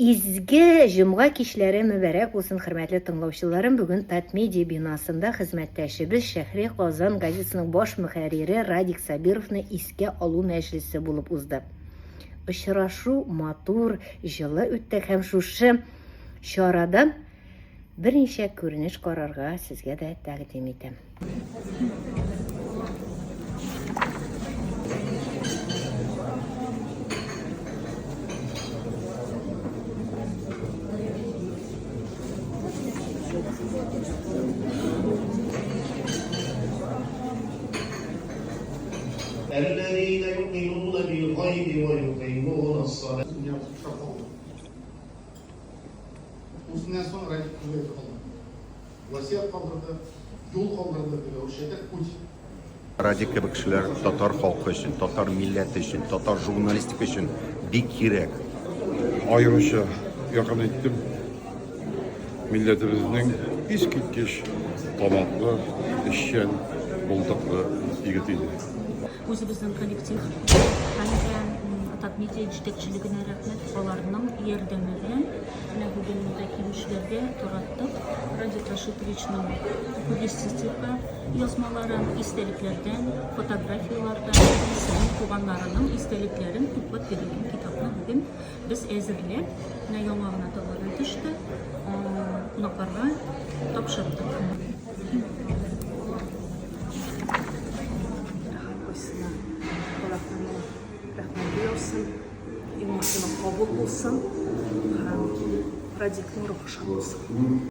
İzgi Cuma kişileri mübarek olsun hürmetli tınlauşularım. Bugün Tatmedia binasında hizmetteşimiz Şehri Kazan gazetesinin baş müharriri Radik Sabirov'ni iske alu meclisi bulup uzdu. Işraшу matur жылы үтті һәм шушы чарадан берничә күренеш карарга сезгә дә тәкъдим итәм. الذين يؤمنون بالغيب ويقيمون الصلاة. Uzundan sonra kuvvet kaldı. Vasiyet kaldırdı, yol kaldırdı diye o şeyde put. Radik gibi kişiler Tatar halkı için, Tatar milleti için, Tatar jurnalistik için bir kirek. Ayrıca yakın ettim. Milletimizin iskitkiş, tamaklı, işyen, bultaklı yigitiydi. Өзіміздің коллектив және Татmedia жетекшілігіне рахмет, олардың ердемімен бүгін келушілерге тұраттық Радик Рашидовичның публицистика yazmaların, isteliklerden, fotoğrafyalardan, senin kubanlarının isteliklerin tutmak verildiğin kitabını bugün biz ezirlep, yanağına doğru düştü, unakarga tapşırdık. Rahmetli olsun, imamına kabul olsun, Radik'in ruhu şan olsun.